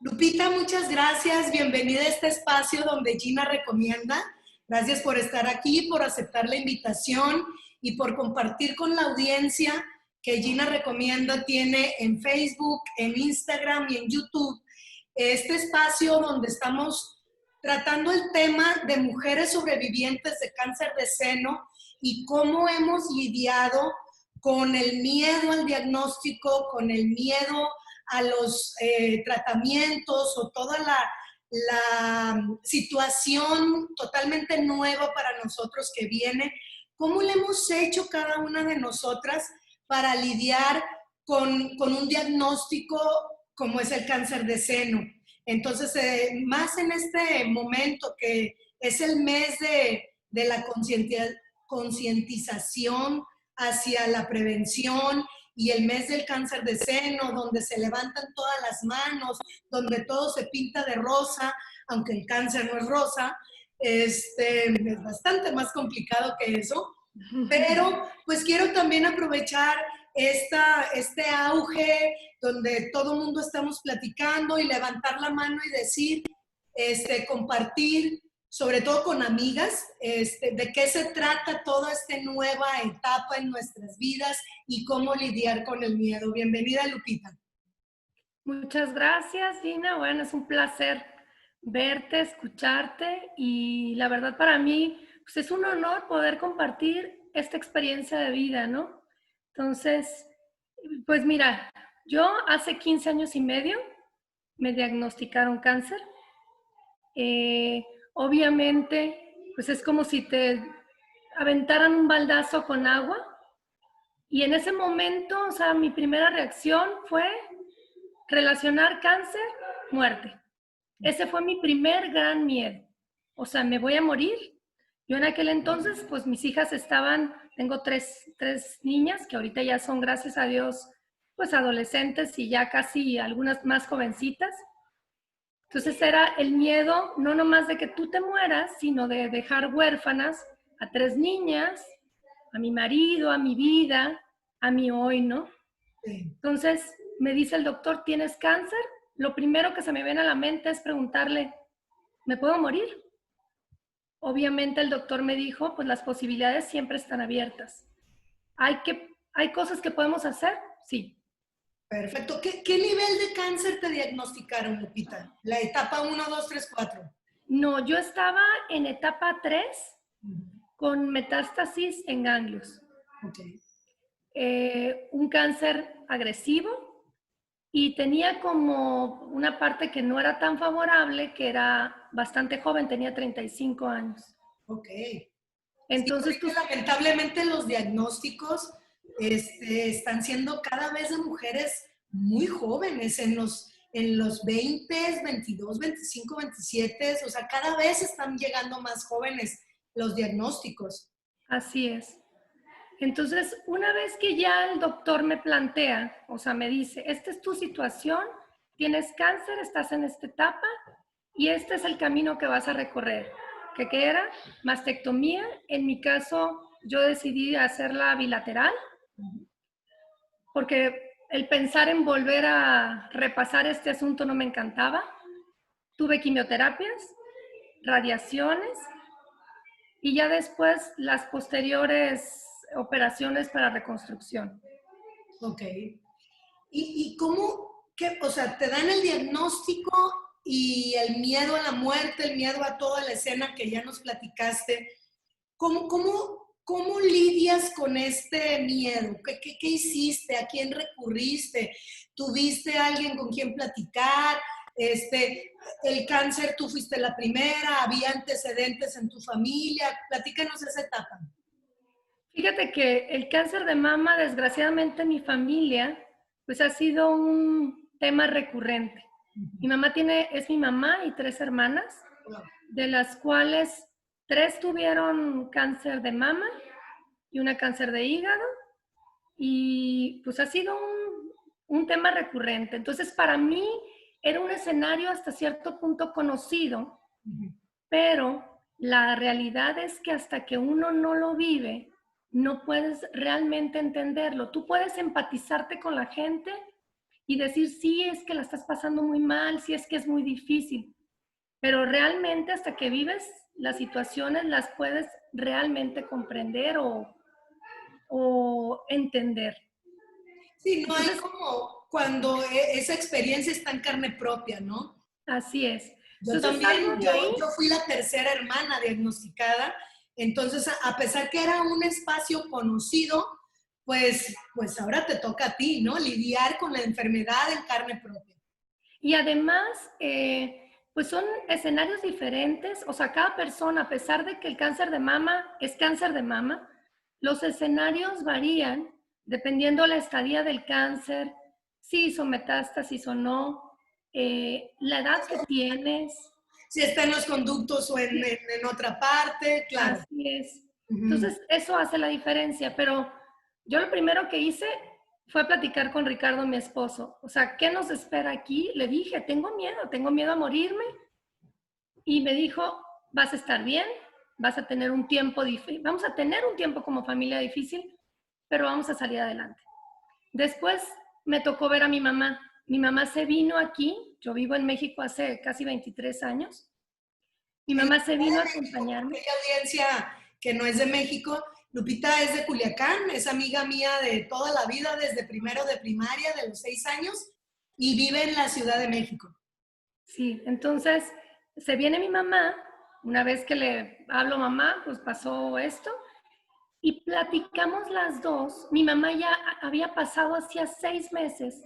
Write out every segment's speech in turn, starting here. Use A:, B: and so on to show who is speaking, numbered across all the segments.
A: Lupita, muchas gracias. Bienvenida a este espacio donde Gina recomienda. Gracias por estar aquí, por aceptar la invitación y por compartir con la audiencia que Gina Recomienda tiene en Facebook, en Instagram y en YouTube. Este espacio donde estamos tratando el tema de mujeres sobrevivientes de cáncer de seno y cómo hemos lidiado con el miedo al diagnóstico, con el miedo a los tratamientos o toda la situación totalmente nueva para nosotros que viene. ¿Cómo le hemos hecho cada una de nosotras para lidiar con un diagnóstico como es el cáncer de seno? Entonces, más en este momento que es el mes de la concientización hacia la prevención y el mes del cáncer de seno, donde se levantan todas las manos, donde todo se pinta de rosa, aunque el cáncer no es rosa, es bastante más complicado que eso. Pero pues quiero también aprovechar este auge donde todo el mundo estamos platicando y levantar la mano y decir, compartir, sobre todo con amigas, de qué se trata toda esta nueva etapa en nuestras vidas y cómo lidiar con el miedo. Bienvenida, Lupita.
B: Muchas gracias, Gina. Bueno, es un placer verte, escucharte y la verdad para mí pues es un honor poder compartir esta experiencia de vida, ¿no? Entonces, pues mira, yo hace 15 años y medio me diagnosticaron cáncer. Obviamente, pues es como si te aventaran un baldazo con agua y en ese momento, o sea, mi primera reacción fue relacionar cáncer, muerte. Ese fue mi primer gran miedo. O sea, me voy a morir. Yo en aquel entonces, pues mis hijas estaban, tengo tres niñas que ahorita ya son, gracias a Dios, pues adolescentes y ya casi algunas más jovencitas. Entonces era el miedo no nomás de que tú te mueras, sino de dejar huérfanas a 3 niñas, a mi marido, a mi vida, a mi hoy, ¿no? Entonces me dice el doctor, ¿tienes cáncer? Lo primero que se me viene a la mente es preguntarle, ¿me puedo morir? Obviamente el doctor me dijo, pues las posibilidades siempre están abiertas. ¿Hay cosas que podemos hacer? Sí.
A: Perfecto. ¿Qué nivel de cáncer te diagnosticaron, Lupita? La etapa 1, 2, 3, 4.
B: No, yo estaba en etapa 3 con metástasis en ganglios.
A: Okay.
B: Un cáncer agresivo y tenía como una parte que no era tan favorable, que era bastante joven, tenía 35 años.
A: Ok.
B: Entonces,
A: Sí, lamentablemente los diagnósticos están siendo cada vez de mujeres muy jóvenes, en los 20, 22, 25, 27, o sea, cada vez están llegando más jóvenes los diagnósticos.
B: Así es. Entonces, una vez que ya el doctor me plantea, o sea, me dice, esta es tu situación, tienes cáncer, estás en esta etapa y este es el camino que vas a recorrer. ¿Qué era? Mastectomía. En mi caso, yo decidí hacerla bilateral porque el pensar en volver a repasar este asunto no me encantaba. Tuve quimioterapias, radiaciones y ya después las posteriores operaciones para reconstrucción.
A: Ok. ¿Y cómo, o sea, te dan el diagnóstico y el miedo a la muerte, el miedo a toda la escena que ya nos platicaste? ¿Cómo lidias con este miedo? ¿Qué hiciste? ¿A quién recurriste? ¿Tuviste a alguien con quien platicar? El cáncer, tú fuiste la primera, ¿había antecedentes en tu familia? Platícanos esa etapa.
B: Fíjate que el cáncer de mama, desgraciadamente en mi familia, pues ha sido un tema recurrente. Mi mamá es mi mamá y 3 hermanas, de las cuales 3 tuvieron cáncer de mama y una cáncer de hígado, y pues ha sido un tema recurrente. Entonces, para mí era un escenario hasta cierto punto conocido, pero la realidad es que hasta que uno no lo vive, no puedes realmente entenderlo. Tú puedes empatizarte con la gente y decir, sí, es que la estás pasando muy mal, sí, es que es muy difícil. Pero realmente hasta que vives las situaciones las puedes realmente comprender o entender.
A: Sí, no hay
B: Entonces,
A: como cuando esa experiencia está en carne propia, ¿no?
B: así es.
A: Yo
B: Entonces salgo
A: también,
B: de ahí,
A: yo fui la tercera hermana diagnosticada, entonces a pesar que era un espacio conocido, pues ahora te toca a ti, ¿no? Lidiar con la enfermedad en carne propia.
B: y además, pues son escenarios diferentes. O sea, cada persona, a pesar de que el cáncer de mama es cáncer de mama, los escenarios varían dependiendo la estadía del cáncer, si hizo metástasis o no, la edad que tienes.
A: Si está en los conductos o en otra parte, claro.
B: Así es.
A: Ujú.
B: Entonces, eso hace la diferencia, pero yo lo primero que hice fue platicar con Ricardo, mi esposo. O sea, ¿qué nos espera aquí? Le dije, tengo miedo a morirme. Y me dijo, vas a estar bien, vas a tener un tiempo difícil, vamos a tener un tiempo como familia difícil, pero vamos a salir adelante. Después me tocó ver a mi mamá. Mi mamá se vino aquí, yo vivo en México hace casi 23 años. Mi
A: En la
B: mamá se
A: Ciudad
B: vino a
A: de México, para
B: acompañarme.
A: aquella audiencia que no es de México, Lupita es de Culiacán, es amiga mía de toda la vida, desde primero de primaria, de los 6 años, y vive en la Ciudad de México.
B: Sí, entonces se viene mi mamá, una vez que le hablo mamá, pues pasó esto, y platicamos las dos. Mi mamá ya había pasado hacía 6 meses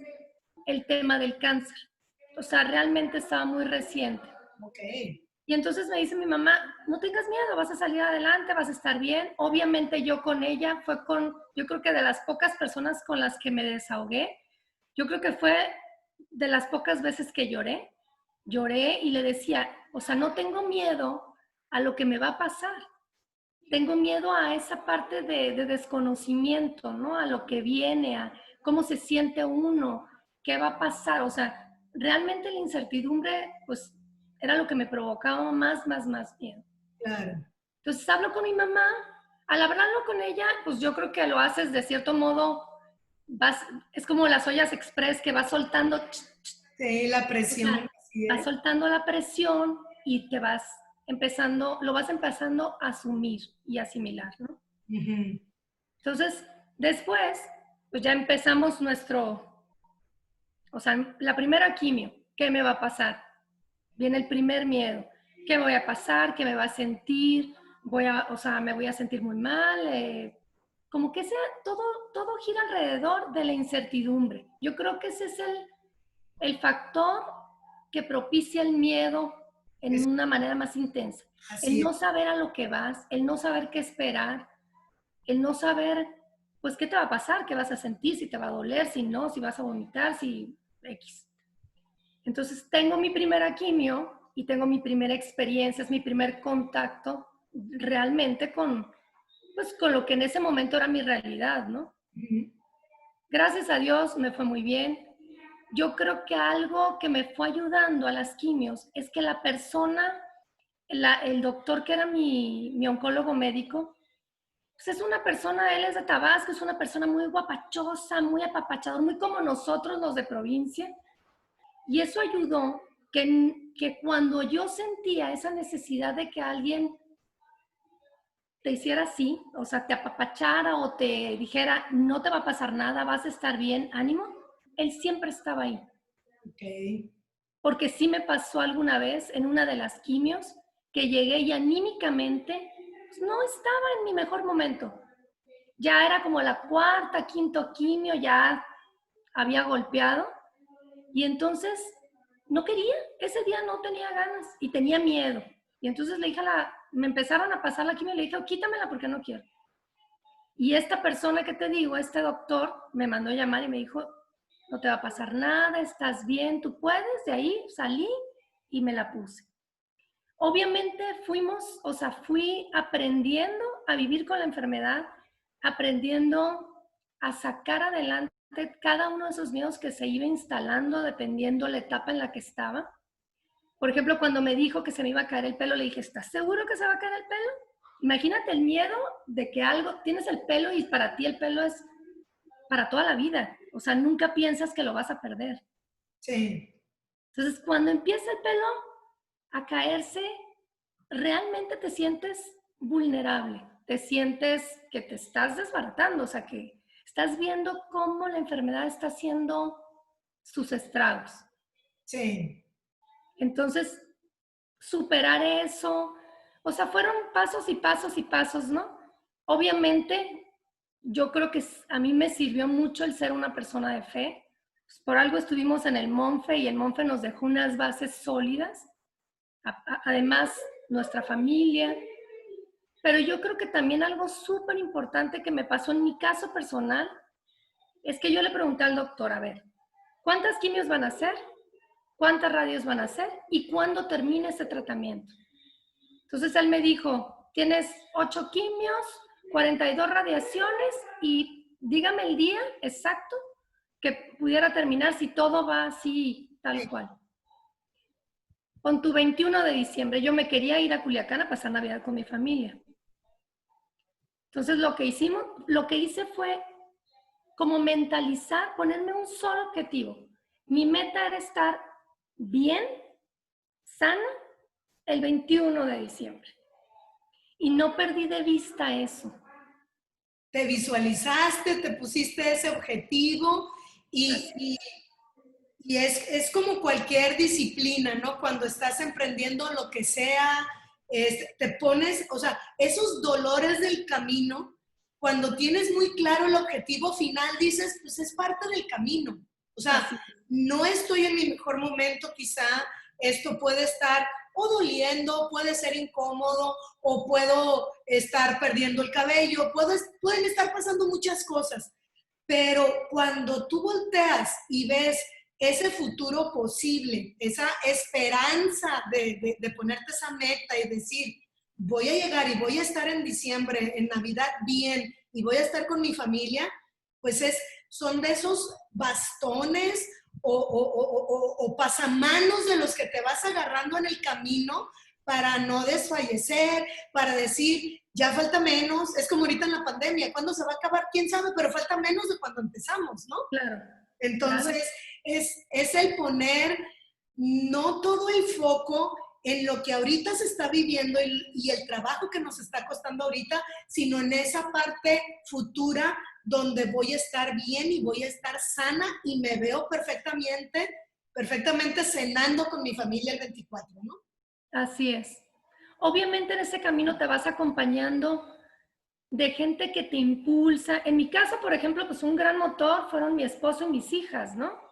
B: el tema del cáncer, o sea, realmente estaba muy reciente.
A: Ok,
B: Y entonces me dice mi mamá, no tengas miedo, vas a salir adelante, vas a estar bien. Obviamente yo con ella yo creo que de las pocas personas con las que me desahogué, yo creo que fue de las pocas veces que lloré y le decía, o sea, no tengo miedo a lo que me va a pasar, tengo miedo a esa parte de desconocimiento, ¿no? A lo que viene, a cómo se siente uno, qué va a pasar, o sea, realmente la incertidumbre, pues, era lo que me provocaba más miedo.
A: claro.
B: Entonces hablo con mi mamá, al hablarlo con ella, pues yo creo que lo haces de cierto modo, es como las ollas express que vas soltando,
A: Sí, la
B: o
A: presión,
B: sea,
A: así
B: vas
A: es.
B: soltando la presión y lo vas empezando a asumir y asimilar, ¿no?
A: Ujú.
B: Entonces, después, pues ya empezamos o sea, la primera quimio, ¿qué me va a pasar? Viene el primer miedo, ¿qué me voy a pasar? ¿Qué me va a sentir? O sea, me voy a sentir muy mal, como que todo gira alrededor de la incertidumbre. Yo creo que ese es el factor que propicia el miedo en
A: Es-
B: una manera más intensa. El
A: Así es.
B: no saber a lo que vas, el no saber qué esperar, el no saber, pues, qué te va a pasar, qué vas a sentir, si te va a doler, si no, si vas a vomitar, si X. Entonces, tengo mi primera quimio y tengo mi primera experiencia, es mi primer contacto realmente pues, con lo que en ese momento era mi realidad, ¿no?
A: Ujú.
B: Gracias a Dios me fue muy bien. Yo creo que algo que me fue ayudando a las quimios es que la persona, el doctor que era mi oncólogo médico, pues es una persona, él es de Tabasco, es una persona muy guapachosa, muy apapachador, muy como nosotros los de provincia. Y eso ayudó que cuando yo sentía esa necesidad de que alguien te hiciera así, o sea, te apapachara o te dijera, no te va a pasar nada, vas a estar bien, ánimo, él siempre estaba ahí.
A: Ok.
B: Porque sí me pasó alguna vez en una de las quimios que llegué y anímicamente pues, no estaba en mi mejor momento. Ya era como la cuarta, quinto quimio, ya había golpeado y entonces no quería, ese día no tenía ganas y tenía miedo. Y entonces le dije me empezaron a pasar la quimio y le dije, oh, quítamela porque no quiero. Y esta persona que te digo, este doctor, me mandó a llamar y me dijo, no te va a pasar nada, estás bien, tú puedes. De ahí salí y me la puse. Obviamente fui aprendiendo a vivir con la enfermedad, aprendiendo a sacar adelante cada uno de esos miedos que se iba instalando dependiendo la etapa en la que estaba. Por ejemplo, cuando me dijo que se me iba a caer el pelo, le dije, ¿estás seguro que se va a caer el pelo? Imagínate el miedo de que tienes el pelo y para ti el pelo es para toda la vida. O sea, nunca piensas que lo vas a perder.
A: Sí.
B: Entonces, cuando empieza el pelo a caerse, realmente te sientes vulnerable, te sientes que te estás desbaratando, o sea, que estás viendo cómo la enfermedad está haciendo sus estragos.
A: Sí.
B: Entonces, superar eso, o sea, fueron pasos y pasos y pasos, ¿no? Obviamente, yo creo que a mí me sirvió mucho el ser una persona de fe. Pues por algo estuvimos en el Monfe y el Monfe nos dejó unas bases sólidas. Además, nuestra familia. Pero yo creo que también algo súper importante que me pasó en mi caso personal es que yo le pregunté al doctor, a ver, ¿cuántas quimios van a hacer? ¿Cuántas radios van a hacer? ¿Y cuándo termina este tratamiento? Entonces él me dijo, tienes 8 quimios, 42 radiaciones y dígame el día exacto que pudiera terminar si todo va así, tal cual. Con tu 21 de diciembre, yo me quería ir a Culiacán a pasar Navidad con mi familia. Entonces lo que hice fue como mentalizar, ponerme un solo objetivo. Mi meta era estar bien, sana, el 21 de diciembre. Y no perdí de vista eso.
A: Te visualizaste, te pusiste ese objetivo y es como cualquier disciplina, ¿no? Cuando estás emprendiendo lo que sea, te pones, o sea, esos dolores del camino, cuando tienes muy claro el objetivo final, dices, pues es parte del camino. O sea, no estoy en mi mejor momento, quizá esto puede estar o doliendo, puede ser incómodo, o puedo estar perdiendo el cabello, pueden estar pasando muchas cosas. Pero cuando tú volteas y ves ese futuro posible, esa esperanza de ponerte esa meta y decir, voy a llegar y voy a estar en diciembre, en Navidad bien, y voy a estar con mi familia, pues son de esos bastones o pasamanos de los que te vas agarrando en el camino para no desfallecer, para decir, ya falta menos, es como ahorita en la pandemia, ¿cuándo se va a acabar? ¿Quién sabe? Pero falta menos de cuando empezamos, ¿no?
B: Claro.
A: Entonces, claro. Es el poner no todo el foco en lo que ahorita se está viviendo y el trabajo que nos está costando ahorita, sino en esa parte futura donde voy a estar bien y voy a estar sana y me veo perfectamente cenando con mi familia el 24, ¿no?
B: Así es. Obviamente en ese camino te vas acompañando de gente que te impulsa. En mi caso, por ejemplo, pues un gran motor fueron mi esposo y mis hijas, ¿no?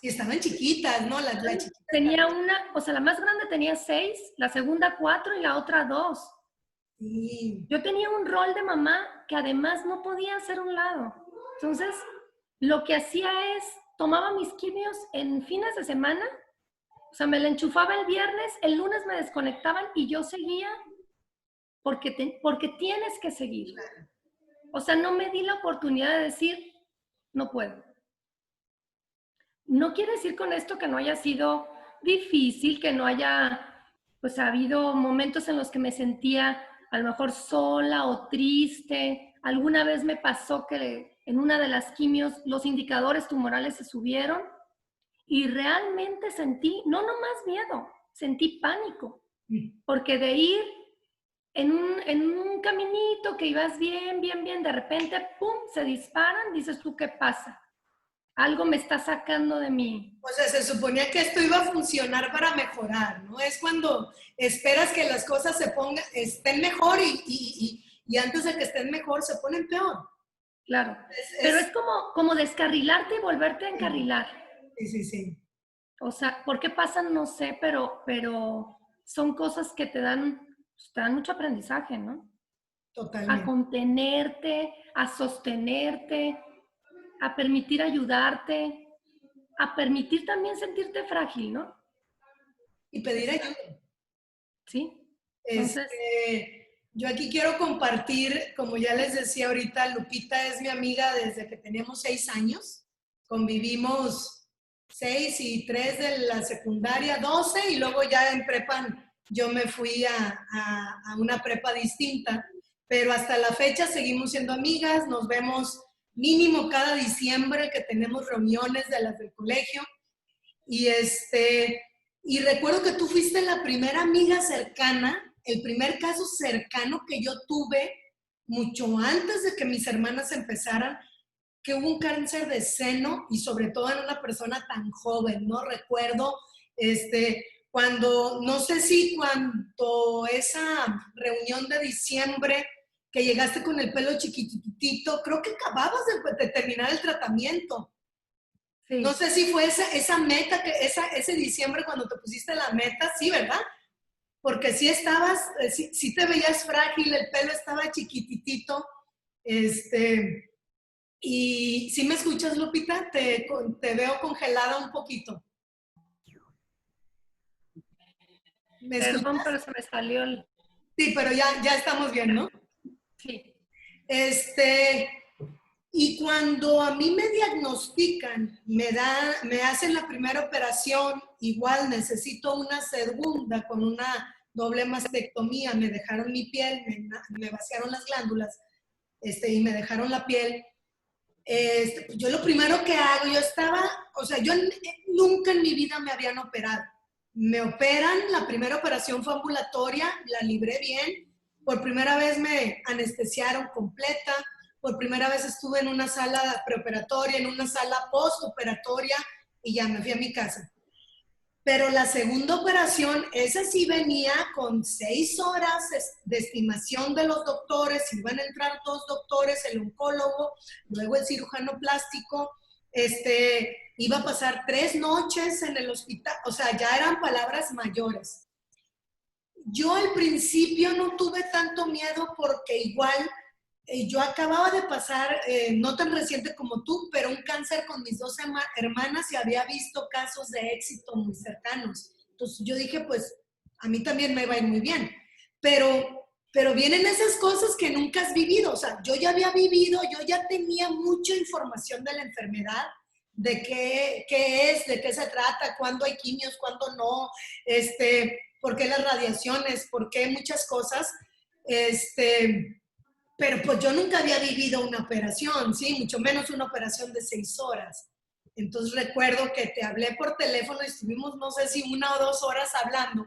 A: Y estaban chiquitas, ¿no? La chiquita.
B: Tenía una, o sea, la más grande tenía 6, la segunda 4 y la otra 2.
A: Sí.
B: Yo tenía un rol de mamá que además no podía hacer un lado. Entonces, lo que hacía es, tomaba mis quimios en fines de semana, o sea, me la enchufaba el viernes, el lunes me desconectaban y yo seguía porque tienes que seguir. O sea, no me di la oportunidad de decir, no puedo. No quiere decir con esto que no haya sido difícil, que no haya, pues, habido momentos en los que me sentía a lo mejor sola o triste. Alguna vez me pasó que en una de las quimios los indicadores tumorales se subieron y realmente sentí, no nomás miedo, sentí pánico. Porque de ir en un caminito que ibas bien, de repente, ¡pum!, se disparan, dices tú, ¿qué pasa? Algo me está sacando de mí.
A: O sea, se suponía que esto iba a funcionar para mejorar, ¿no? Es cuando esperas que las cosas estén mejor y antes de que estén mejor se ponen peor.
B: Claro, pero es como descarrilarte y volverte a encarrilar.
A: Sí.
B: O sea, ¿por qué pasan? No sé, pero son cosas que te dan mucho aprendizaje, ¿no?
A: Totalmente.
B: A contenerte, a sostenerte, a permitir ayudarte, a permitir también sentirte frágil, ¿no?
A: Y pedir ayuda.
B: Sí. Entonces,
A: yo aquí quiero compartir, como ya les decía ahorita, Lupita es mi amiga desde que teníamos 6 años. Convivimos 6 y 3 de la secundaria, 12, y luego ya en prepa yo me fui a una prepa distinta. Pero hasta la fecha seguimos siendo amigas, nos vemos mínimo cada diciembre que tenemos reuniones de las del colegio. Y recuerdo que tú fuiste la primera amiga cercana, el primer caso cercano que yo tuve mucho antes de que mis hermanas empezaran, que hubo un cáncer de seno y sobre todo en una persona tan joven, ¿no? Recuerdo cuando, no sé si cuando esa reunión de diciembre que llegaste con el pelo chiquititito, creo que acababas de terminar el tratamiento. Sí. No sé si fue esa meta, ese diciembre cuando te pusiste la meta, sí, ¿verdad? Porque sí estabas, sí te veías frágil, el pelo estaba chiquititito, y ¿sí me escuchas, Lupita? Te veo congelada un poquito.
B: Perdón, pero se me salió el...
A: Sí, pero ya estamos bien, ¿no?
B: Sí.
A: Y cuando a mí me diagnostican, me hacen la primera operación, igual necesito una segunda con una doble mastectomía, me dejaron mi piel, me vaciaron las glándulas y me dejaron la piel. Yo lo primero que hago, yo nunca en mi vida me habían operado. Me operan, la primera operación fue ambulatoria, la libré bien. Por primera vez me anestesiaron completa. Por primera vez estuve en una sala preoperatoria, en una sala postoperatoria y ya me fui a mi casa. Pero la segunda operación, esa sí venía con 6 horas de estimación de los doctores, iban a entrar 2 doctores, el oncólogo, luego el cirujano plástico, iba a pasar 3 noches en el hospital, o sea, ya eran palabras mayores. Yo al principio no tuve tanto miedo porque igual yo acababa de pasar, no tan reciente como tú, pero un cáncer con mis 2 hermanas y había visto casos de éxito muy cercanos. Entonces yo dije, pues a mí también me va a ir muy bien. Pero vienen esas cosas que nunca has vivido. O sea, yo ya había vivido, yo ya tenía mucha información de la enfermedad, de qué es, de qué se trata, cuándo hay quimios, cuándo no, por qué las radiaciones, por qué muchas cosas. Pero pues yo nunca había vivido una operación, ¿sí? Mucho menos una operación de 6 horas. Entonces recuerdo que te hablé por teléfono y estuvimos, no sé si 1 o 2 horas hablando.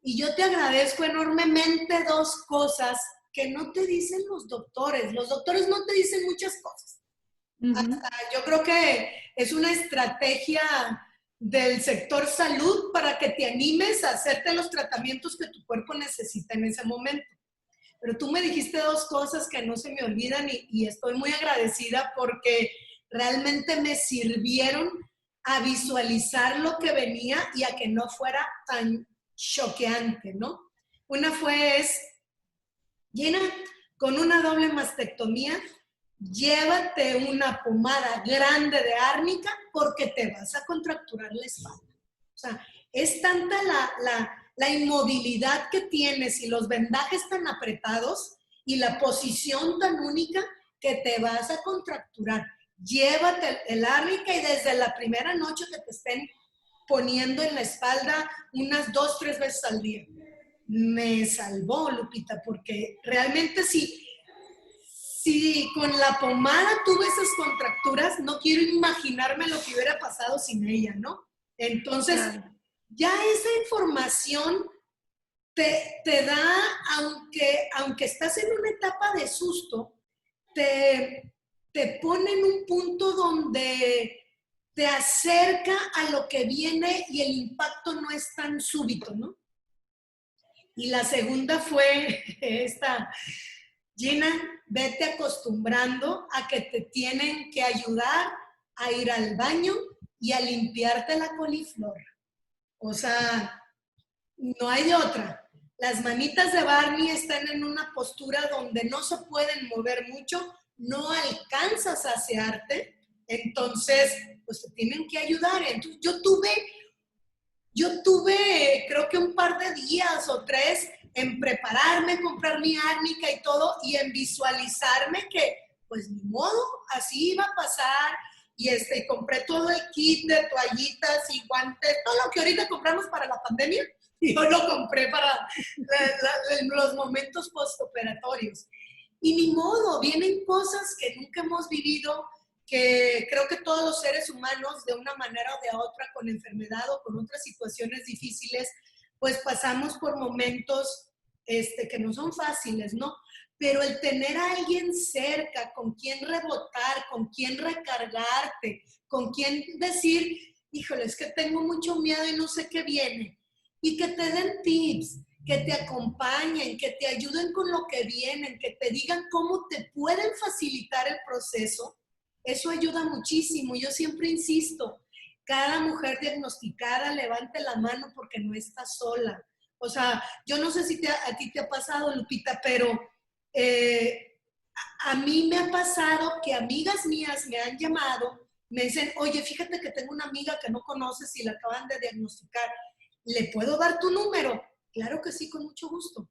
A: Y yo te agradezco enormemente 2 cosas que no te dicen los doctores. Los doctores no te dicen muchas cosas. Hasta yo creo que es una estrategia del sector salud para que te animes a hacerte los tratamientos que tu cuerpo necesita en ese momento. Pero tú me dijiste 2 cosas que no se me olvidan y estoy muy agradecida porque realmente me sirvieron a visualizar lo que venía y a que no fuera tan choqueante, ¿no? Una fue Gina, con una doble mastectomía, llévate una pomada grande de árnica porque te vas a contracturar la espalda. O sea, es tanta la inmovilidad que tienes y los vendajes tan apretados y la posición tan única que te vas a contracturar. Llévate el árnica y desde la primera noche que te estén poniendo en la espalda unas 2, 3 veces al día. Me salvó, Lupita, porque realmente si con la pomada tuve esas contracturas, no quiero imaginarme lo que hubiera pasado sin ella, ¿no? Entonces, ya esa información te da, aunque estás en una etapa de susto, te pone en un punto donde te acerca a lo que viene y el impacto no es tan súbito, ¿no? Y la segunda fue esta, Gina, vete acostumbrando a que te tienen que ayudar a ir al baño y a limpiarte la coliflor. O sea, no hay de otra. Las manitas de Barney están en una postura donde no se pueden mover mucho, no alcanzas a asearte, entonces, pues te tienen que ayudar. Entonces, yo tuve, creo que un par de días o 3 en prepararme, comprar mi árnica y todo, y en visualizarme que, pues ni modo, así iba a pasar. Y compré todo el kit de toallitas y guantes, todo lo que ahorita compramos para la pandemia, yo lo compré para los momentos postoperatorios. y ni modo, vienen cosas que nunca hemos vivido, que creo que todos los seres humanos, de una manera o de otra, con enfermedad o con otras situaciones difíciles, pues pasamos por momentos que no son fáciles, ¿no? Pero el tener a alguien cerca, con quien rebotar, con quien recargarte, con quien decir, híjole, es que tengo mucho miedo y no sé qué viene, y que te den tips, que te acompañen, que te ayuden con lo que vienen, que te digan cómo te pueden facilitar el proceso, eso ayuda muchísimo. Yo siempre insisto, cada mujer diagnosticada levante la mano porque no está sola. O sea, yo no sé si a ti te ha pasado, Lupita, pero a mí me ha pasado que amigas mías me han llamado, me dicen, oye, fíjate que tengo una amiga que no conoces y la acaban de diagnosticar, ¿le puedo dar tu número? Claro que sí, con mucho gusto.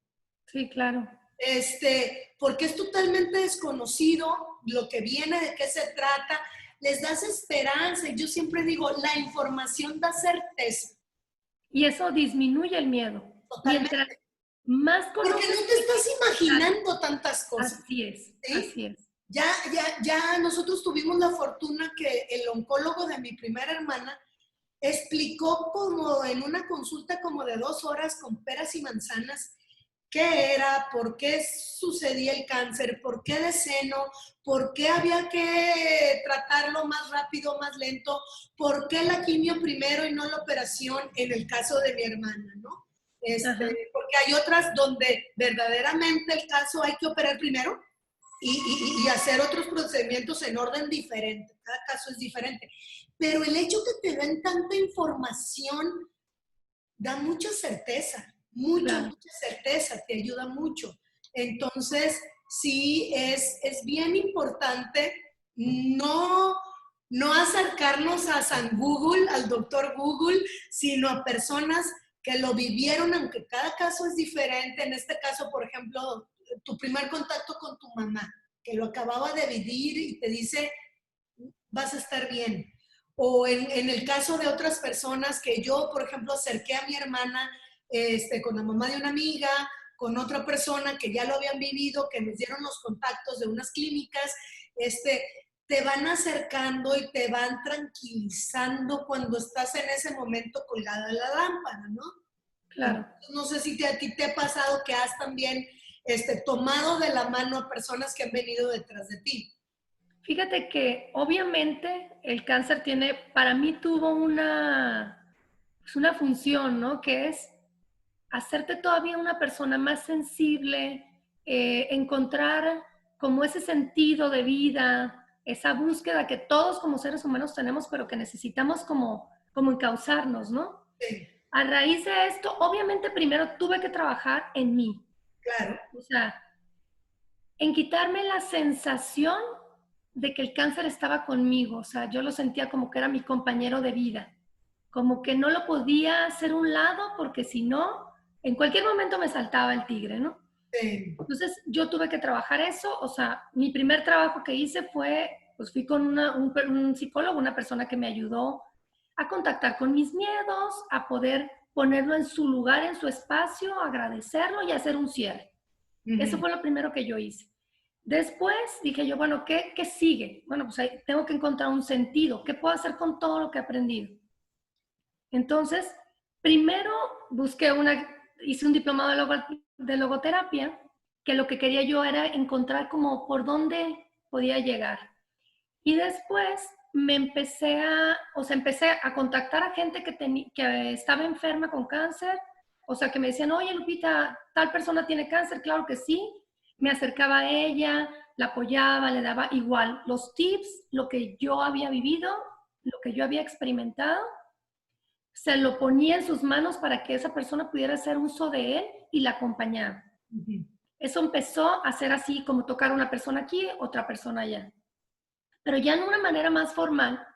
B: Sí, claro.
A: Porque es totalmente desconocido lo que viene, de qué se trata, les das esperanza. Y yo siempre digo, la información da certeza.
B: Y eso disminuye el miedo.
A: Totalmente.
B: Mientras más
A: Porque
B: conoces...
A: no te estás imaginando tantas cosas.
B: Así es,
A: ¿sí?
B: así es.
A: Ya nosotros tuvimos la fortuna que el oncólogo de mi primera hermana explicó como en una consulta como de 2 horas con peras y manzanas qué era, por qué sucedía el cáncer, por qué de seno, por qué había que tratarlo más rápido, más lento, por qué la quimio primero y no la operación en el caso de mi hermana, ¿no? Porque hay otras donde verdaderamente el caso hay que operar primero y hacer otros procedimientos en orden diferente. Cada caso es diferente. Pero el hecho que te den tanta información da mucha certeza, mucha certeza, te ayuda mucho. Entonces, sí, es bien importante no acercarnos a San Google, al doctor Google, sino a personas que lo vivieron, aunque cada caso es diferente. En este caso, por ejemplo, tu primer contacto con tu mamá, que lo acababa de vivir y te dice, vas a estar bien. O en el caso de otras personas que yo, por ejemplo, acerqué a mi hermana con la mamá de una amiga, con otra persona que ya lo habían vivido, que nos dieron los contactos de unas clínicas, te van acercando y te van tranquilizando cuando estás en ese momento colgada en la lámpara, ¿no?
B: Claro.
A: Entonces, no sé si a ti te ha pasado que has también tomado de la mano a personas que han venido detrás de ti.
B: Fíjate que obviamente el cáncer tiene, para mí tuvo una función, ¿no? Que es hacerte todavía una persona más sensible, encontrar como ese sentido de vida, esa búsqueda que todos como seres humanos tenemos, pero que necesitamos como encauzarnos, ¿no?
A: Sí.
B: A raíz de esto, obviamente primero tuve que trabajar en mí.
A: Claro.
B: O sea, en quitarme la sensación de que el cáncer estaba conmigo. O sea, yo lo sentía como que era mi compañero de vida. Como que no lo podía hacer un lado porque si no, en cualquier momento me saltaba el tigre, ¿no?
A: Sí.
B: Entonces yo tuve que trabajar eso. O sea, mi primer trabajo que hice fue, pues fui con un psicólogo, una persona que me ayudó a contactar con mis miedos, a poder ponerlo en su lugar, en su espacio, agradecerlo y hacer un cierre. Eso fue lo primero que yo hice. Después dije yo, bueno, ¿qué sigue? Bueno, pues ahí tengo que encontrar un sentido. ¿Qué puedo hacer con todo lo que he aprendido? Entonces, primero hice un diplomado de logoterapia, que lo que quería yo era encontrar como por dónde podía llegar. Y después empecé a contactar a gente que estaba enferma con cáncer, o sea, que me decían, oye, Lupita, tal persona tiene cáncer, claro que sí. Me acercaba a ella, la apoyaba, le daba igual los tips, lo que yo había vivido, lo que yo había experimentado, se lo ponía en sus manos para que esa persona pudiera hacer uso de él y la acompañaba. Eso empezó a ser así, como tocar una persona aquí, otra persona allá. Pero ya en una manera más formal,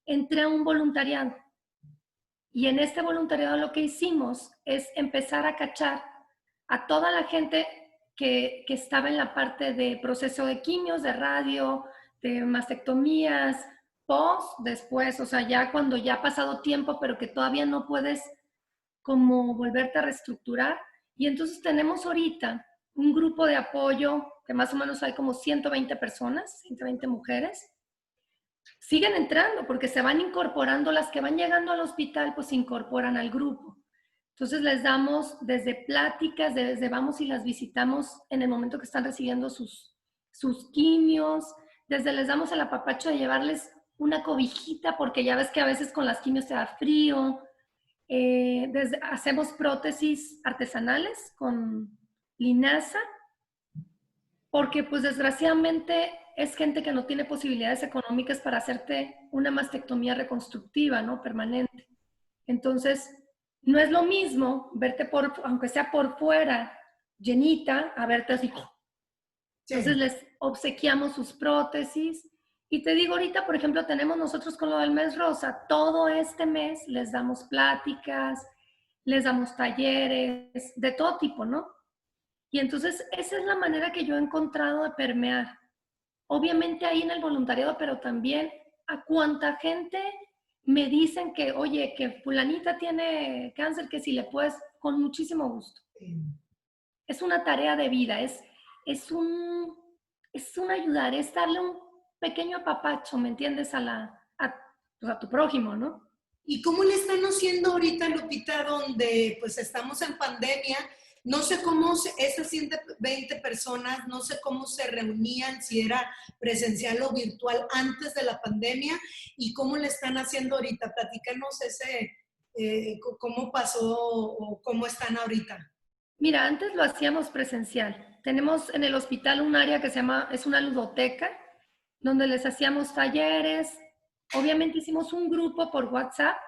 B: entré a un voluntariado. Y en este voluntariado lo que hicimos es empezar a cachar a toda la gente que estaba en la parte de proceso de quimios, de radio, de mastectomías, después, o sea, ya cuando ya ha pasado tiempo, pero que todavía no puedes como volverte a reestructurar. Y entonces tenemos ahorita un grupo de apoyo, que más o menos hay como 120 personas, 120 mujeres. Siguen entrando porque se van incorporando, las que van llegando al hospital pues se incorporan al grupo. Entonces les damos desde pláticas, desde vamos y las visitamos en el momento que están recibiendo sus quimios, desde les damos el apapacho de llevarles una cobijita porque ya ves que a veces con las quimios te da frío. Hacemos prótesis artesanales con linaza porque pues desgraciadamente es gente que no tiene posibilidades económicas para hacerte una mastectomía reconstructiva, ¿no? Permanente. Entonces, no es lo mismo verte aunque sea por fuera, llenita, a verte así. Entonces
A: Sí.
B: les obsequiamos sus prótesis. Y te digo, ahorita, por ejemplo, tenemos nosotros con lo del mes rosa, todo este mes les damos pláticas, les damos talleres, de todo tipo, ¿no? Y entonces esa es la manera que yo he encontrado de permear. Obviamente ahí en el voluntariado, pero también a cuánta gente me dicen que, oye, que fulanita tiene cáncer, que si le puedes, con muchísimo gusto. Es una tarea de vida, es un ayudar, es darle un pequeño apapacho, ¿me entiendes? Pues a tu prójimo, ¿no?
A: ¿Y cómo le están haciendo ahorita, Lupita, donde pues estamos en pandemia? No sé cómo esas 120 personas, no sé cómo se reunían, si era presencial o virtual antes de la pandemia, y cómo le están haciendo ahorita. Platícanos cómo pasó o cómo están ahorita.
B: Mira, antes lo hacíamos presencial. Tenemos en el hospital un área que es una ludoteca, donde les hacíamos talleres. Obviamente hicimos un grupo por WhatsApp,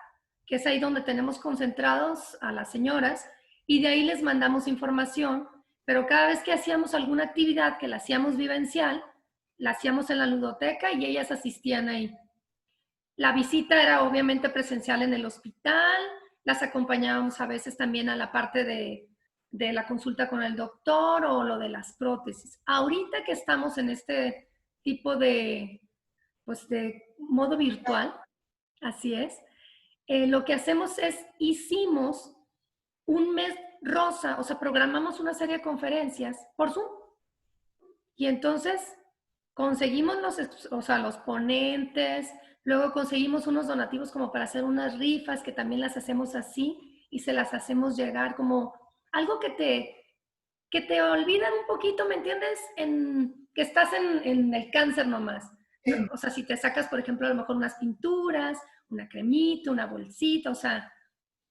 B: que es ahí donde tenemos concentrados a las señoras, y de ahí les mandamos información, pero cada vez que hacíamos alguna actividad que la hacíamos vivencial, la hacíamos en la ludoteca y ellas asistían ahí. La visita era obviamente presencial en el hospital, las acompañábamos a veces también a la parte de la consulta con el doctor o lo de las prótesis. Ahorita que estamos en este tipo pues de modo virtual, así es, lo que hacemos hicimos un mes rosa, o sea, programamos una serie de conferencias por Zoom. Y entonces conseguimos los ponentes, luego conseguimos unos donativos como para hacer unas rifas que también las hacemos así y se las hacemos llegar como algo que te olvidan un poquito, ¿me entiendes? Que estás en el cáncer nomás. ¿No? O sea, si te sacas, por ejemplo, a lo mejor unas pinturas, una cremita, una bolsita, o sea,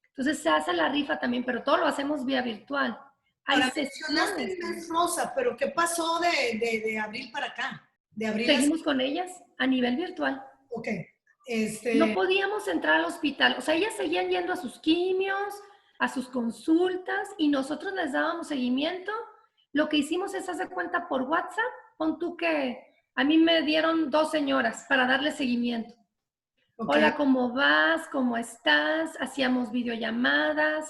B: entonces se hace la rifa también, pero todo lo hacemos vía virtual. Hay
A: Ahora mencionaste el mes rosa, pero ¿qué pasó de abril para acá? De abril
B: Seguimos con ellas a nivel virtual.
A: Ok.
B: No podíamos entrar al hospital, o sea, ellas seguían yendo a sus quimios, a sus consultas y nosotros les dábamos seguimiento. Lo que hicimos es hacer cuenta por WhatsApp, pon tú que a mí me dieron 2 señoras para darle seguimiento. Okay. Hola, ¿cómo vas? ¿Cómo estás? Hacíamos videollamadas,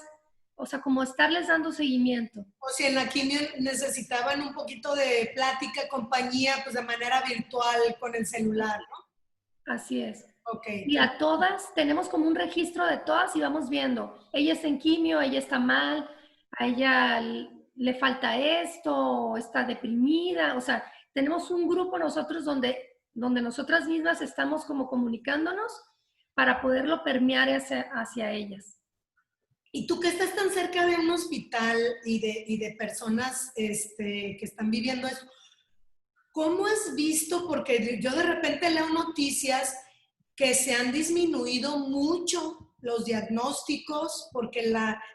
B: o sea, como estarles dando seguimiento.
A: O si en la quimio necesitaban un poquito de plática, compañía, pues de manera virtual con el celular, ¿no?
B: Así es.
A: Okay.
B: Y a todas, tenemos como un registro de todas y vamos viendo, ella está en quimio, ella está mal, a ella le falta esto, o está deprimida, o sea, tenemos un grupo nosotros donde nosotras mismas estamos como comunicándonos para poderlo permear hacia ellas.
A: Y tú que estás tan cerca de un hospital y de personas que están viviendo eso, ¿cómo has visto? Porque yo de repente leo noticias que se han disminuido mucho los diagnósticos porque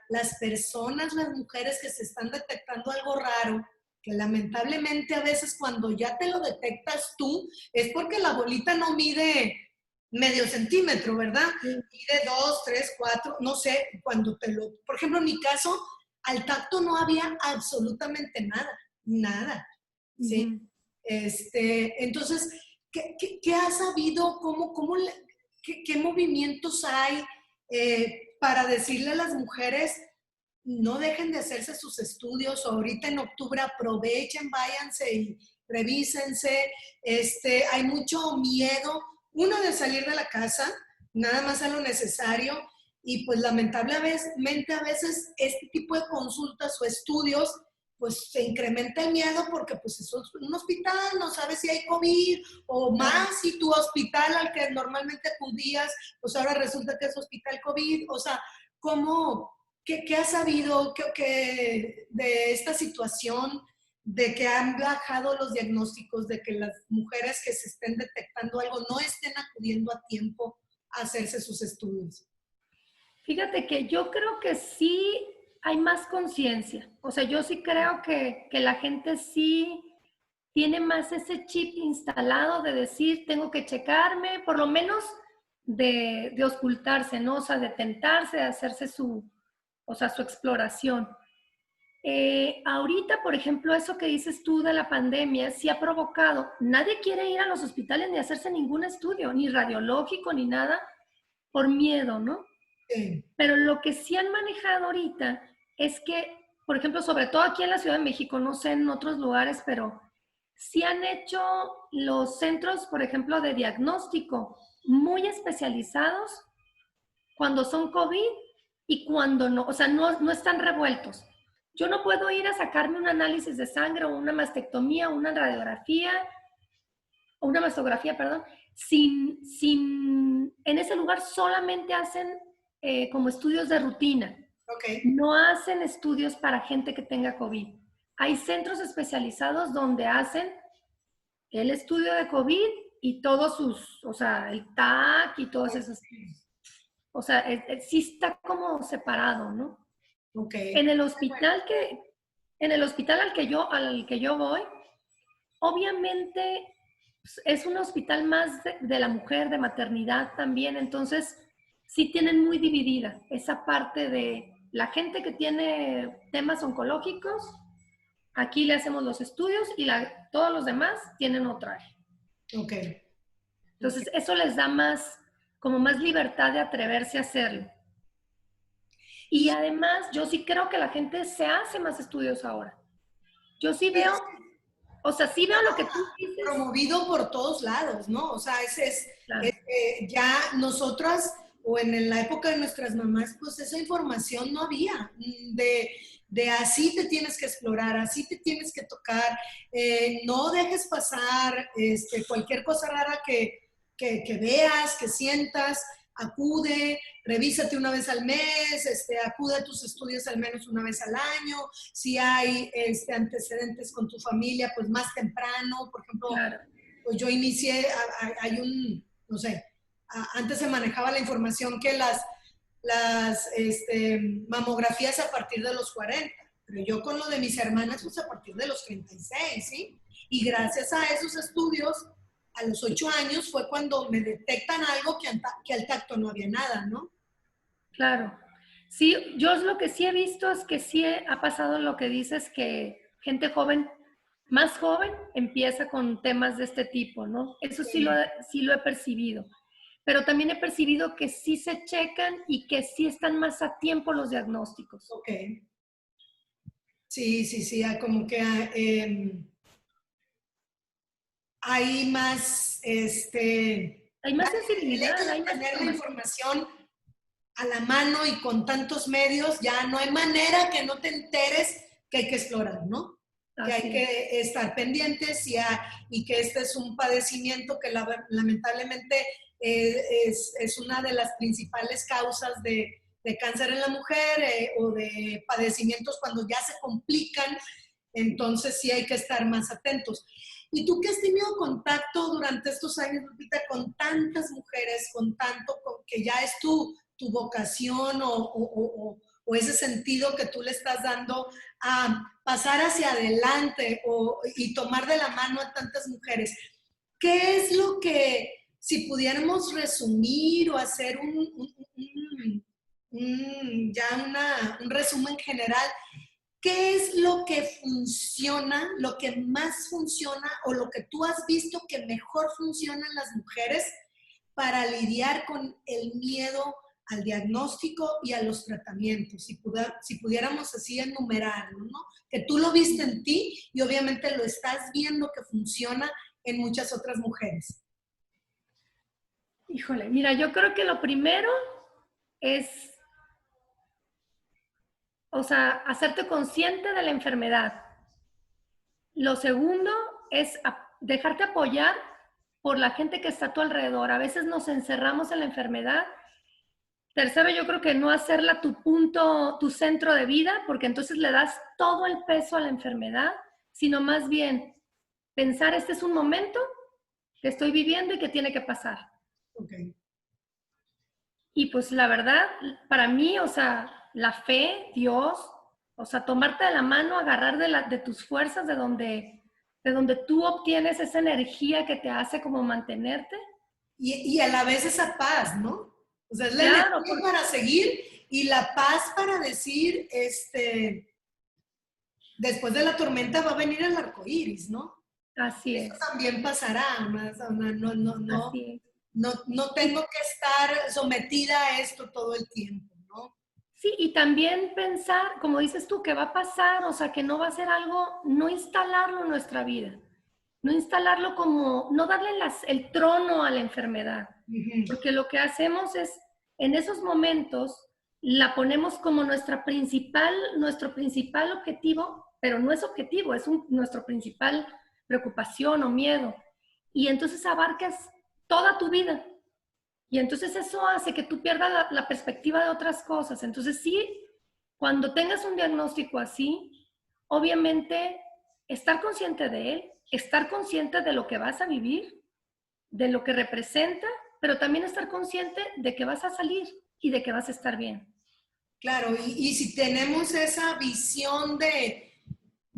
A: las personas, las mujeres que se están detectando algo raro, que lamentablemente a veces cuando ya te lo detectas tú, es porque la bolita no mide medio centímetro, ¿verdad? Sí. Mide 2, 3, 4, no sé, cuando por ejemplo, en mi caso, al tacto no había absolutamente nada, ¿sí? Uh-huh. Entonces, ¿qué has sabido? ¿Qué movimientos hay para decirle a las mujeres no dejen de hacerse sus estudios? Ahorita en octubre aprovechen, váyanse y revísense. Hay mucho miedo, uno, de salir de la casa, nada más a lo necesario, y pues lamentablemente a veces este tipo de consultas o estudios pues se incrementa el miedo porque pues eso es un hospital, no sabes si hay COVID o más si tu hospital al que normalmente acudías, pues ahora resulta que es hospital COVID. O sea, ¿cómo, qué has sabido de esta situación, de que han bajado los diagnósticos, de que las mujeres que se estén detectando algo no estén acudiendo a tiempo a hacerse sus estudios?
B: Fíjate que yo creo que sí hay más conciencia. O sea, yo sí creo que la gente sí tiene más ese chip instalado de decir, tengo que checarme, por lo menos de ocultarse, ¿no? O sea, de tentarse, de hacerse o sea, su exploración. Ahorita, por ejemplo, eso que dices tú de la pandemia, sí ha provocado, nadie quiere ir a los hospitales ni hacerse ningún estudio, ni radiológico, ni nada, por miedo, ¿no?
A: Sí.
B: Pero lo que sí han manejado ahorita es que, por ejemplo, sobre todo aquí en la Ciudad de México, no sé en otros lugares, pero sí han hecho los centros, por ejemplo, de diagnóstico muy especializados cuando son COVID y cuando no, o sea, no están revueltos. Yo no puedo ir a sacarme un análisis de sangre o una mastectomía o una radiografía o una mastografía, perdón, en ese lugar solamente hacen como estudios de rutina.
A: Ok.
B: No hacen estudios para gente que tenga COVID. Hay centros especializados donde hacen el estudio de COVID y todos o sea, el TAC y todas esas. O sea, sí está como separado, ¿no?
A: Ok.
B: En el hospital al que yo voy, obviamente pues, es un hospital más de la mujer, de maternidad también, entonces sí tienen muy dividida esa parte de la gente que tiene temas oncológicos, aquí le hacemos los estudios y todos los demás tienen otra área.
A: Ok.
B: Entonces eso les da como más libertad de atreverse a hacerlo. Y
A: Y
B: además yo sí creo que la gente se hace más estudios ahora. Yo sí veo,
A: es
B: o sea, sí veo lo que tú dices.
A: promovido por todos lados, ¿no? O sea,
B: Claro,
A: ya nosotras o en la época de nuestras mamás, pues esa información no había, de así te tienes que explorar, así te tienes que tocar, no dejes pasar cualquier cosa rara que veas, que sientas, acude, revísate una vez al mes, acude a tus estudios al menos una vez al año, si hay antecedentes con tu familia, pues más temprano. Por ejemplo,
B: claro,
A: pues yo inicié, hay no sé, antes se manejaba la información que las mamografías a partir de los 40, pero yo con lo de mis hermanas, pues a partir de los 36, ¿sí? Y gracias a esos estudios, a los 8 años fue cuando me detectan algo que al tacto no había nada, ¿no?
B: claro. Sí, yo lo que sí he visto es que sí ha pasado lo que dices, que gente joven, más joven, empieza con temas de este tipo, ¿no? Eso sí lo he percibido. Pero también he percibido que sí se checan y que sí están más a tiempo los diagnósticos.
A: Ok. Sí, sí, sí, como que hay más,
B: Hay más
A: el hecho
B: sensibilidad,
A: de
B: hay más
A: tener la
B: información.
A: información a la mano y con tantos medios, ya no hay manera que no te enteres que hay que explorar, ¿no? Que hay
B: Así es.
A: que estar pendientes y que este es un padecimiento que lamentablemente es una de las principales causas de cáncer en la mujer, o de padecimientos cuando ya se complican. Entonces sí hay que estar más atentos. ¿Y tú que has tenido contacto durante estos años, Lupita, con tantas mujeres, que ya es tu vocación o ese sentido que tú le estás dando a pasar hacia adelante y tomar de la mano a tantas mujeres? ¿Qué es lo que, si pudiéramos resumir o hacer un resumen general, qué es lo que funciona, lo que más funciona o lo que tú has visto que mejor funciona en las mujeres para lidiar con el miedo al diagnóstico y a los tratamientos? Si pudiéramos así enumerarlo, ¿no? Que tú lo viste en ti y obviamente lo estás viendo que funciona en muchas otras mujeres.
B: Híjole, mira, yo creo que lo primero es, o sea, hacerte consciente de la enfermedad. Lo segundo es dejarte apoyar por la gente que está a tu alrededor. A veces nos encerramos en la enfermedad. Tercero, yo creo que no hacerla tu punto, tu centro de vida, porque entonces le das todo el peso a la enfermedad, sino más bien pensar, este es un momento que estoy viviendo y que tiene que pasar.
A: Okay.
B: Y pues la verdad, para mí, o sea, la fe, Dios, o sea, tomarte de la mano, agarrar de tus fuerzas, de donde tú obtienes esa energía que te hace como mantenerte.
A: Y a la vez esa paz, ¿no? O sea, es la
B: Claro,
A: energía para seguir y la paz para decir, después de la tormenta va a venir el arco iris, ¿no?
B: así
A: Eso
B: es,
A: también pasará,
B: así es.
A: no tengo que estar sometida a esto todo el tiempo, ¿no?
B: Sí, y también pensar, como dices tú, que va a pasar, o sea, que no va a ser algo, no instalarlo en nuestra vida, no instalarlo como, no darle el trono a la enfermedad, porque lo que hacemos es, en esos momentos, la ponemos como nuestro principal objetivo, pero no es objetivo, es nuestro principal preocupación o miedo. Y entonces abarcas toda tu vida. Y entonces eso hace que tú pierdas la perspectiva de otras cosas. Entonces sí, cuando tengas un diagnóstico así, obviamente estar consciente de él, estar consciente de lo que vas a vivir, de lo que representa, pero también estar consciente de que vas a salir y de que vas a estar bien.
A: Claro, y si tenemos esa visión de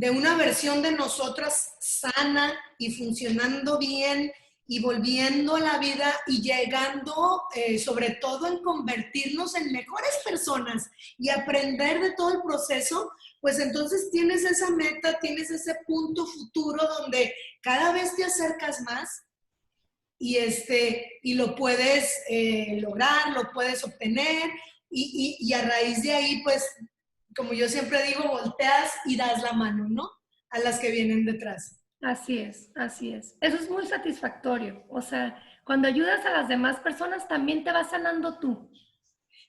A: una versión de nosotras sana y funcionando bien y volviendo a la vida y llegando sobre todo en convertirnos en mejores personas y aprender de todo el proceso, pues entonces tienes esa meta, tienes ese punto futuro donde cada vez te acercas más y lo puedes lograr, lo puedes obtener y a raíz de ahí, pues, como yo siempre digo, volteas y das la mano, ¿no? A las que vienen detrás.
B: Así es, así es. Eso es muy satisfactorio. O sea, cuando ayudas a las demás personas, también te vas sanando tú.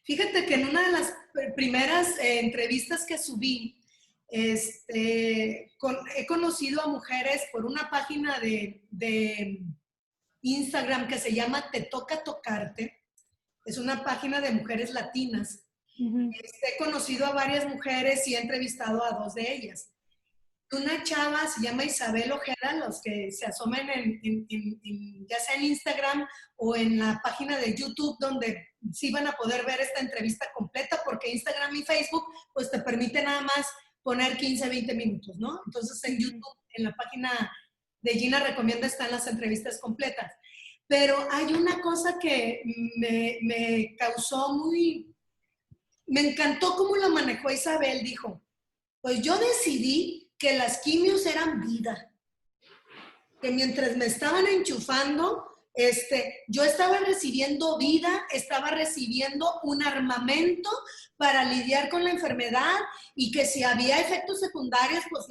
A: Fíjate que en una de las primeras entrevistas que subí, he conocido a mujeres por una página de Instagram que se llama Te Toca Tocarte. Es una página de mujeres latinas.
B: Uh-huh.
A: He conocido a varias mujeres y he entrevistado a dos de ellas. Una chava se llama Isabel Ojeda, los que se asomen ya sea en Instagram o en la página de YouTube, donde sí van a poder ver esta entrevista completa, porque Instagram y Facebook pues te permite nada más poner 15, 20 minutos, ¿no? Entonces en YouTube, en la página de Gina Recomienda, están las entrevistas completas. Pero hay una cosa que me causó me encantó cómo la manejó Isabel. Dijo, pues yo decidí que las quimios eran vida, que mientras me estaban enchufando, yo estaba recibiendo vida, estaba recibiendo un armamento para lidiar con la enfermedad y que si había efectos secundarios, pues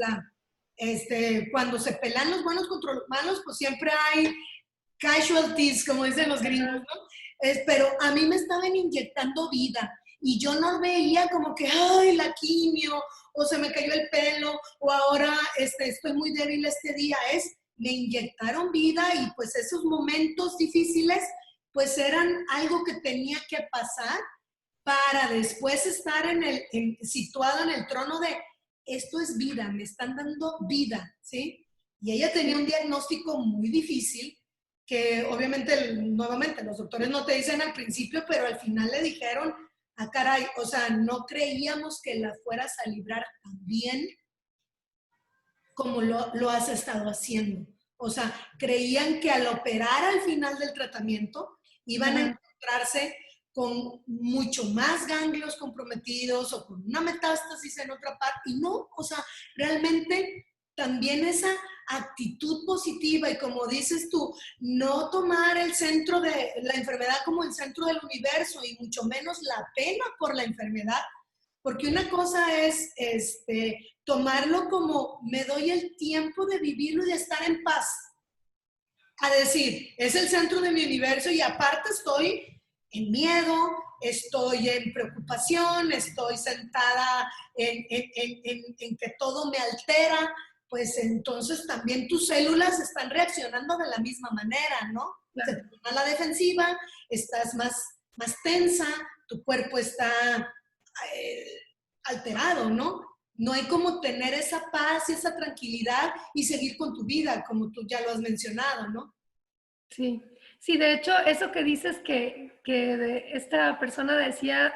A: cuando se pelean los buenos contra los malos, pues siempre hay casualties, como dicen los gringos, ¿no? Pero a mí me estaban inyectando vida y yo no veía como que, ay, la quimio, o se me cayó el pelo, o ahora estoy muy débil este día. Me inyectaron vida y pues esos momentos difíciles pues eran algo que tenía que pasar para después estar situado en el trono de, esto es vida, me están dando vida, ¿sí? Y ella tenía un diagnóstico muy difícil, que obviamente, nuevamente, los doctores no te dicen al principio, pero al final le dijeron, ah, caray, o sea, no creíamos que la fueras a librar tan bien como lo has estado haciendo. O sea, creían que al operar al final del tratamiento iban a encontrarse con mucho más ganglios comprometidos o con una metástasis en otra parte, y no, o sea, realmente también esa actitud positiva y como dices tú, no tomar el centro de la enfermedad como el centro del universo y mucho menos la pena por la enfermedad, porque una cosa es tomarlo como me doy el tiempo de vivirlo y de estar en paz, a decir, es el centro de mi universo y aparte estoy en miedo, estoy en preocupación, estoy sentada en que todo me altera, pues entonces también tus células están reaccionando de la misma manera, ¿no?
B: Claro.
A: Se te pone a la defensiva, estás más tensa, tu cuerpo está alterado, ¿no? No hay como tener esa paz y esa tranquilidad y seguir con tu vida, como tú ya lo has mencionado, ¿no?
B: Sí, sí, de hecho, eso que dices esta persona decía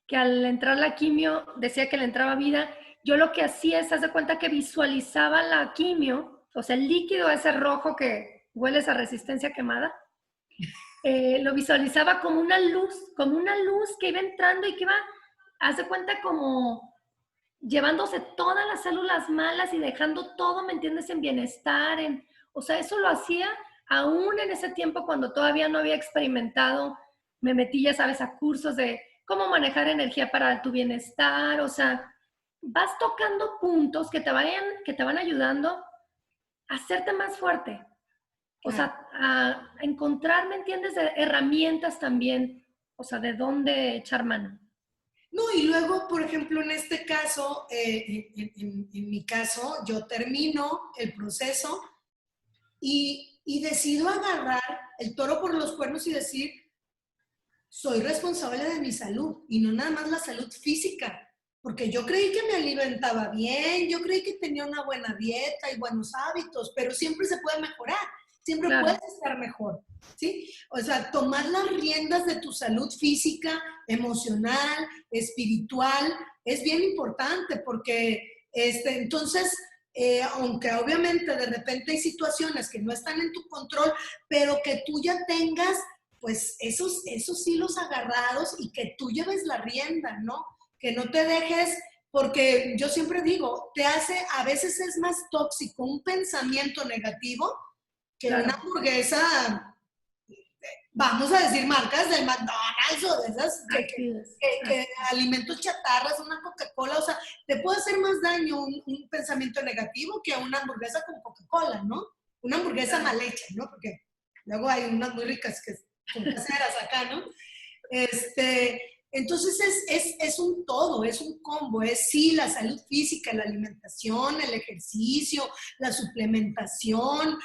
B: que al entrar la quimio, decía que le entraba vida, yo lo que hacía es, haz de cuenta que visualizaba la quimio, o sea, el líquido ese rojo que huele esa resistencia quemada, lo visualizaba como una luz que iba entrando y que iba, haz de cuenta como llevándose todas las células malas y dejando todo, ¿me entiendes?, en bienestar, o sea, eso lo hacía aún en ese tiempo cuando todavía no había experimentado, me metí, ya sabes, a cursos de cómo manejar energía para tu bienestar, o sea, vas tocando puntos que te van ayudando a hacerte más fuerte, o
A: Claro.
B: sea, a encontrar, ¿me entiendes?, de herramientas también, o sea, de dónde echar mano.
A: No, y luego, por ejemplo, en este caso, en mi caso, yo termino el proceso y decido agarrar el toro por los cuernos y decir, soy responsable de mi salud y no nada más la salud física, porque yo creí que me alimentaba bien, yo creí que tenía una buena dieta y buenos hábitos, pero siempre se puede mejorar, siempre puedes
B: Claro,
A: estar mejor, ¿sí? O sea, tomar las riendas de tu salud física, emocional, espiritual, es bien importante porque entonces, aunque obviamente de repente hay situaciones que no están en tu control, pero que tú ya tengas pues esos hilos agarrados y que tú lleves la rienda, ¿no? Que no te dejes, porque yo siempre digo, a veces es más tóxico un pensamiento negativo que una
B: claro.
A: hamburguesa, vamos a decir marcas del McDonald's o de esas,
B: Así es.
A: que alimentos chatarras, una Coca-Cola, o sea, te puede hacer más daño un pensamiento negativo que una hamburguesa con Coca-Cola, ¿no? Una hamburguesa
B: Claro.
A: mal hecha, ¿no? Porque luego hay unas muy ricas que son caseras acá, ¿no? Entonces es un todo, es un combo, es sí la salud física, la alimentación, el ejercicio, la suplementación,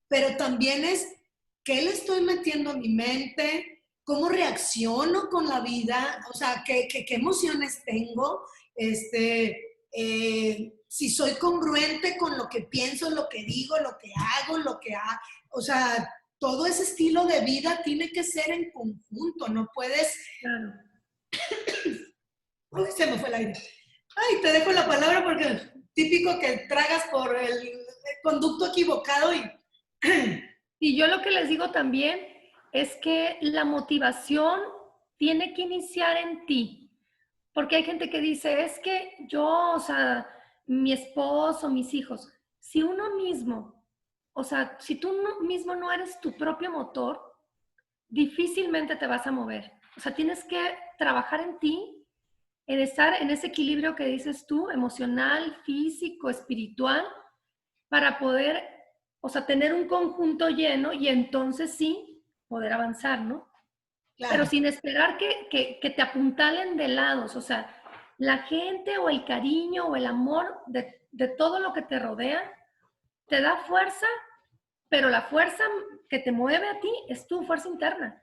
A: pero también es qué le estoy metiendo a mi mente, cómo reacciono con la vida, o sea, qué emociones tengo, si soy congruente con lo que pienso, lo que digo, lo que hago, o sea, todo ese estilo de vida tiene que ser en conjunto, no puedes...
B: Claro.
A: Uy, se me fue el aire. Ay, te dejo la palabra porque típico que tragas por el conducto equivocado y...
B: Y yo lo que les digo también es que la motivación tiene que iniciar en ti, porque hay gente que dice, es que yo, o sea, mi esposo, mis hijos, si uno mismo, o sea, si tú mismo no eres tu propio motor, difícilmente te vas a mover. O sea, tienes que trabajar en ti, en estar en ese equilibrio que dices tú, emocional, físico, espiritual, para poder, o sea, tener un conjunto lleno y entonces sí poder avanzar, ¿no? Pero
A: Claro,
B: sin esperar que te apuntalen de lados, o sea, la gente o el cariño o el amor de todo lo que te rodea te da fuerza, pero la fuerza que te mueve a ti es tu fuerza interna,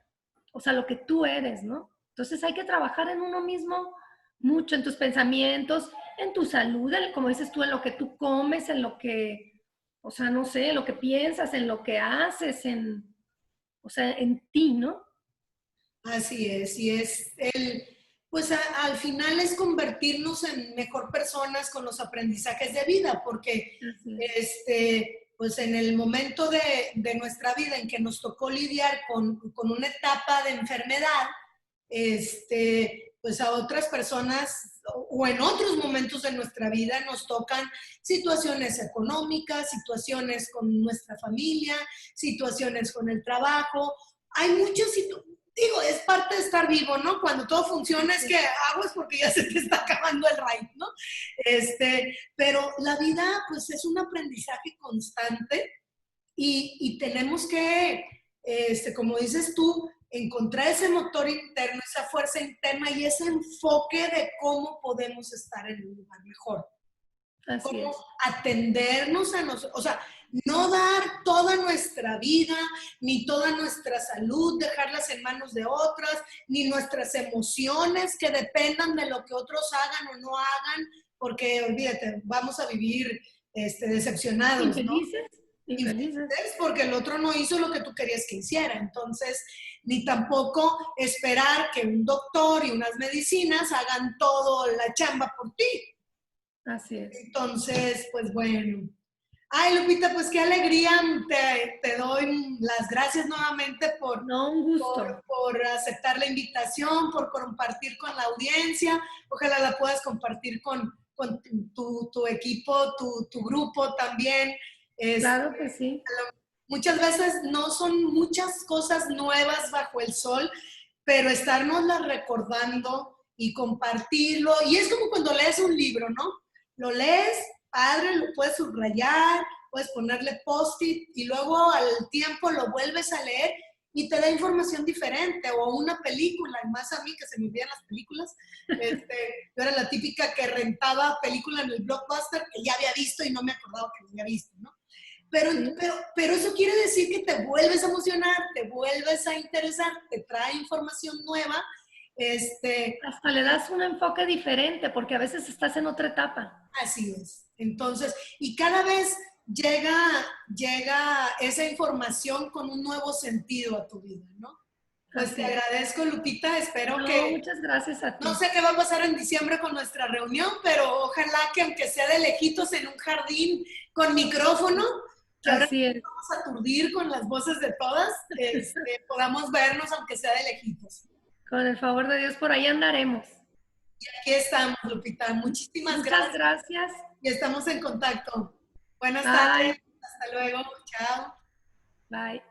B: o sea, lo que tú eres, ¿no? Entonces hay que trabajar en uno mismo mucho, en tus pensamientos, en tu salud, como dices tú, en lo que tú comes, en lo que, o sea, no sé, en lo que piensas, en lo que haces, o sea, en ti, ¿no?
A: así es, y pues al final es convertirnos en mejor personas con los aprendizajes de vida, porque
B: Así es.
A: pues en el momento de nuestra vida en que nos tocó lidiar con una etapa de enfermedad, pues a otras personas o en otros momentos de nuestra vida nos tocan situaciones económicas, situaciones con nuestra familia, situaciones con el trabajo. Hay muchas situaciones. Digo, es parte de estar vivo, ¿no? Cuando todo funciona es que aguas porque ya se te está acabando el ride, ¿no? Pero la vida, pues, es un aprendizaje constante y tenemos que, como dices tú, encontrar ese motor interno, esa fuerza interna y ese enfoque de cómo podemos estar en un lugar mejor.
B: Así
A: cómo
B: es.
A: atendernos a nosotros, o sea, no dar toda nuestra vida, ni toda nuestra salud, dejarlas en manos de otras, ni nuestras emociones que dependan de lo que otros hagan o no hagan, porque olvídate, vamos a vivir decepcionados, ¿no?
B: Infelices, infelices.
A: Infelices porque el otro no hizo lo que tú querías que hiciera. Entonces, ni tampoco esperar que un doctor y unas medicinas hagan todo la chamba por ti.
B: Así es.
A: Entonces, pues bueno. Ay, Lupita, pues qué alegría. Te doy las gracias nuevamente
B: No, un gusto.
A: por aceptar la invitación, por compartir con la audiencia. Ojalá la puedas compartir con tu equipo, tu grupo también.
B: Claro que sí.
A: Muchas veces no son muchas cosas nuevas bajo el sol, pero estarnoslas recordando y compartirlo. Y es como cuando lees un libro, ¿no? Lo lees, padre, lo puedes subrayar, puedes ponerle post-it y luego al tiempo lo vuelves a leer y te da información diferente. O una película, y más a mí que se me olvidan las películas. Yo era la típica que rentaba película en el Blockbuster que ya había visto y no me acordaba que lo había visto, ¿no? Pero,
B: Sí.
A: pero eso quiere decir que te vuelves a emocionar, te vuelves a interesar, te trae información nueva.
B: Hasta le das un enfoque diferente porque a veces estás en otra etapa.
A: Así es. Entonces, y cada vez llega esa información con un nuevo sentido a tu vida, ¿no? Pues te
B: Así es.
A: agradezco, Lupita. Espero
B: No,
A: que,
B: muchas gracias a
A: no
B: ti.
A: sé qué va a pasar en diciembre con nuestra reunión, pero ojalá que aunque sea de lejitos en un jardín con micrófono, que ahora
B: Así es.
A: vamos a aturdir con las voces de todas, podamos vernos aunque sea de lejitos.
B: Con el favor de Dios, por ahí andaremos.
A: Y aquí estamos, Lupita. Muchísimas
B: Muchas
A: gracias
B: gracias.
A: y estamos en contacto. Buenas tardes.
B: Bye.
A: Hasta luego. Chao.
B: Bye.